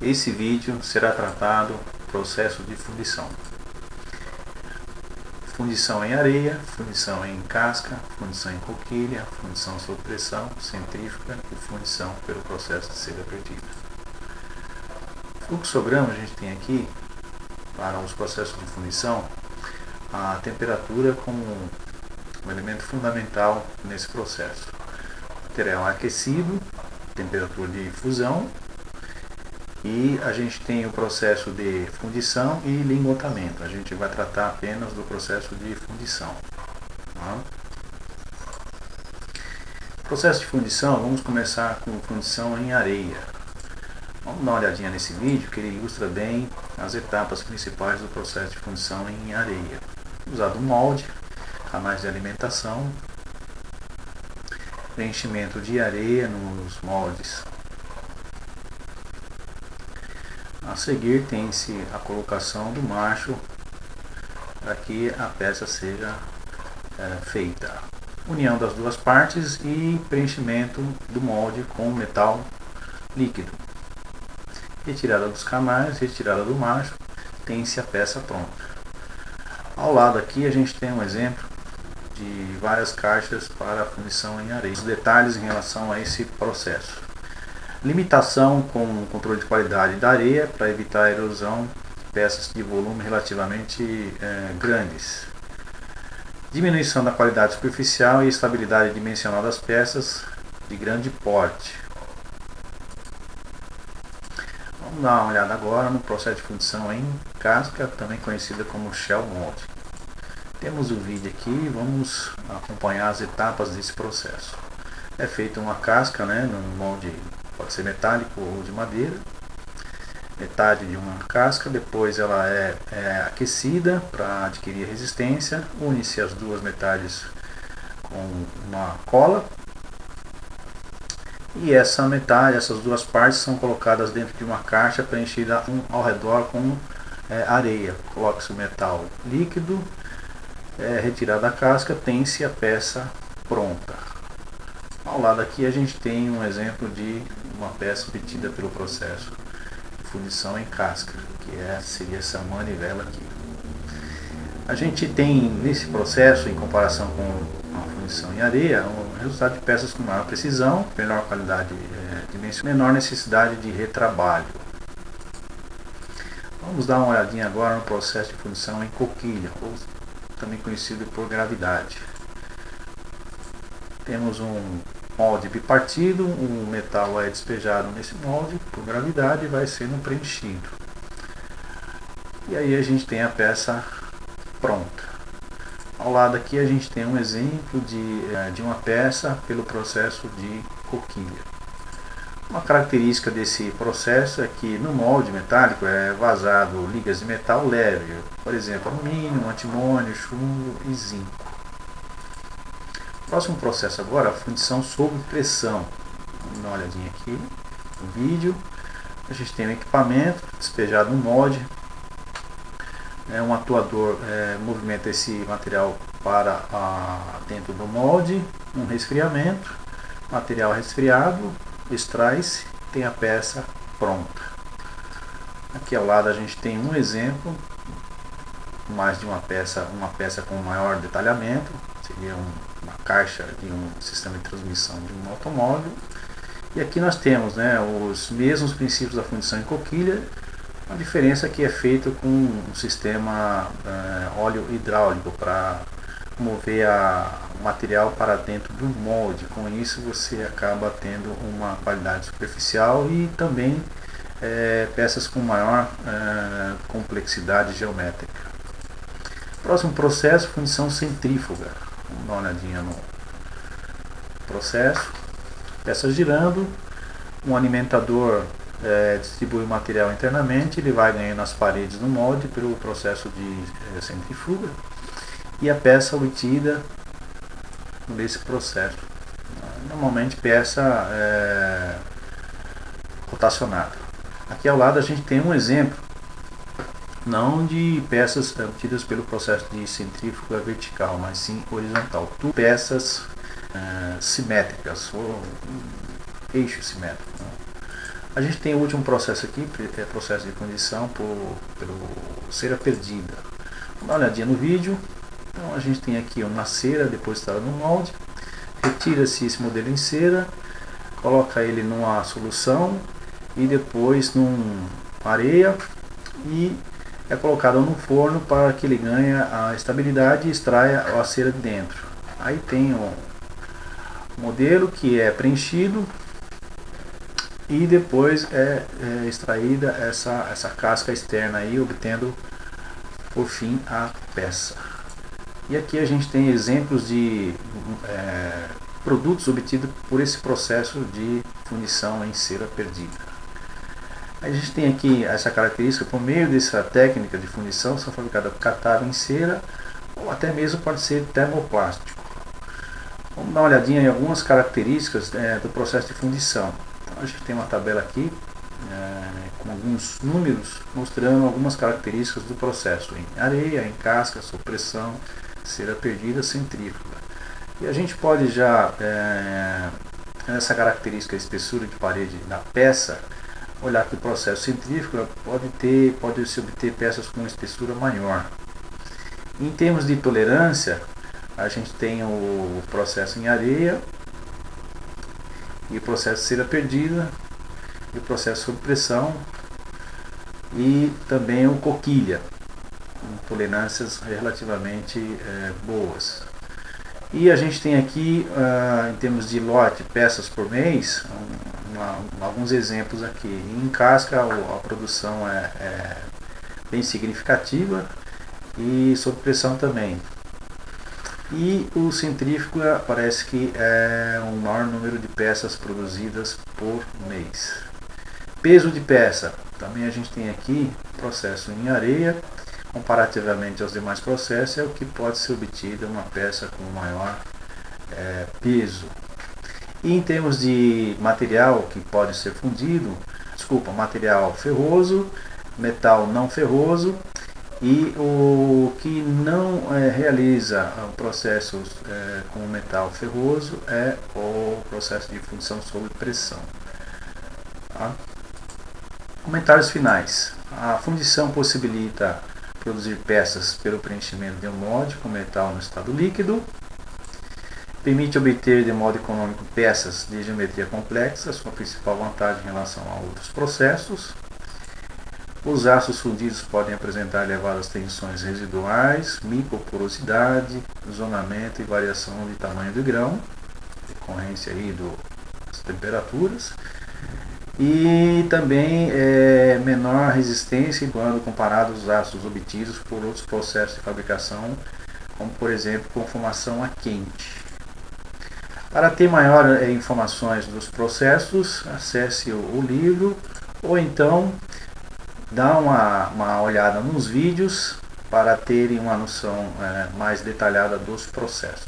Esse vídeo será tratado do processo de fundição. Fundição em areia, fundição em casca, fundição em coquilha, fundição sob pressão, centrífuga e fundição pelo processo de seda perdida. Fluxograma a gente tem aqui, para os processos de fundição, a temperatura como um elemento fundamental nesse processo. O material aquecido, temperatura de fusão, e a gente tem o processo de fundição e lingotamento. A gente vai tratar apenas do processo de fundição. Tá? Processo de fundição, vamos começar com fundição em areia. Vamos dar uma olhadinha nesse vídeo que ele ilustra bem as etapas principais do processo de fundição em areia. Usado molde, canais de alimentação, preenchimento de areia nos moldes. A seguir tem-se a colocação do macho para que a peça seja feita. União das duas partes e preenchimento do molde com metal líquido. Retirada dos canais, retirada do macho, tem-se a peça pronta. Ao lado aqui a gente tem um exemplo de várias caixas para fundição em areia. Os detalhes em relação a esse processo. Limitação com controle de qualidade da areia para evitar a erosão de peças de volume relativamente grandes. Diminuição da qualidade superficial e estabilidade dimensional das peças de grande porte. Vamos dar uma olhada agora no processo de fundição em casca, também conhecida como shell mold. Temos o vídeo aqui, vamos acompanhar as etapas desse processo. É feita uma casca, no molde, pode ser metálico ou de madeira, metade de uma casca, depois ela é aquecida para adquirir resistência, une-se as duas metades com uma cola, e essa metade, essas duas partes são colocadas dentro de uma caixa preenchida ao redor com areia. Coloca-se o metal líquido, retirada a casca, tem-se a peça pronta. Ao lado aqui a gente tem um exemplo de uma peça obtida pelo processo de fundição em casca, que seria essa manivela aqui. A gente tem nesse processo, em comparação com a fundição em areia, um resultado de peças com maior precisão, menor qualidade dimensional, menor necessidade de retrabalho. Vamos dar uma olhadinha agora no processo de fundição em coquilha, ou também conhecido por gravidade. Temos um molde bipartido, o metal é despejado nesse molde por gravidade e vai sendo preenchido. E aí a gente tem a peça pronta. Ao lado aqui a gente tem um exemplo de uma peça pelo processo de coquilha. Uma característica desse processo é que no molde metálico é vazado ligas de metal leve, por exemplo, alumínio, antimônio, chumbo e zinco. Próximo processo agora, a fundição sob pressão. Vamos dar uma olhadinha aqui no vídeo. A gente tem um equipamento despejado no molde. Um atuador movimenta esse material para dentro do molde. Um resfriamento. Material resfriado, extrai-se, tem a peça pronta. Aqui ao lado a gente tem um exemplo, mais de uma peça com maior detalhamento. Seria uma caixa de um sistema de transmissão de um automóvel. E aqui nós temos os mesmos princípios da fundição em coquilha, a diferença é que é feito com um sistema óleo hidráulico para mover o material para dentro do molde. Com isso você acaba tendo uma qualidade superficial e também peças com maior complexidade geométrica. Próximo processo, fundição centrífuga. Vamos dar uma olhadinha no processo. Peças girando, um alimentador distribui o material internamente, ele vai ganhando as paredes do molde pelo processo de centrifuga e a peça obtida nesse processo. Normalmente peça rotacionada. Aqui ao lado a gente tem um exemplo, não de peças obtidas pelo processo de centrífuga vertical, mas sim horizontal. Peças simétricas, ou eixo simétrico. A gente tem o último processo aqui, é processo de fundição pelo cera perdida. Vamos dar uma olhadinha no vídeo. Então a gente tem aqui uma cera depositada no molde, retira-se esse modelo em cera, coloca ele numa solução e depois numa areia e é colocado no forno para que ele ganhe a estabilidade e extraia a cera de dentro. Aí tem o modelo que é preenchido e depois é extraída essa casca externa aí, obtendo por fim a peça. E aqui a gente tem exemplos de produtos obtidos por esse processo de fundição em cera perdida. A gente tem aqui essa característica, por meio dessa técnica de fundição, são fabricadas catado em cera ou até mesmo pode ser termoplástico. Vamos dar uma olhadinha em algumas características do processo de fundição. Então, a gente tem uma tabela aqui com alguns números mostrando algumas características do processo em areia, em casca, sob pressão, cera perdida, centrífuga. E a gente pode já, nessa característica espessura de parede da peça, olhar que o processo centrífugo pode-se obter peças com uma espessura maior. Em termos de tolerância, a gente tem o processo em areia, e o processo de cera perdida, e o processo sob pressão, e também o coquilha, com tolerâncias relativamente boas. E a gente tem aqui, em termos de lote, peças por mês, alguns exemplos aqui. Em casca a produção é bem significativa e sob pressão também. E o centrífugo parece que é o maior número de peças produzidas por mês. Peso de peça, também a gente tem aqui processo em areia, comparativamente aos demais processos, é o que pode ser obtida uma peça com maior peso. E em termos de material que pode ser fundido, material ferroso, metal não ferroso, e o que não realiza o processo com metal ferroso é o processo de fundição sob pressão. Tá? Comentários finais. A fundição possibilita produzir peças pelo preenchimento de um molde com metal no estado líquido. Permite obter de modo econômico peças de geometria complexa, sua principal vantagem em relação a outros processos. Os aços fundidos podem apresentar elevadas tensões residuais, microporosidade, zonamento e variação de tamanho do grão, decorrência aí das temperaturas. E também menor resistência quando comparado aos aços obtidos por outros processos de fabricação, como por exemplo conformação a quente. Para ter maior informações dos processos, acesse o livro ou então dá uma olhada nos vídeos para terem uma noção mais detalhada dos processos.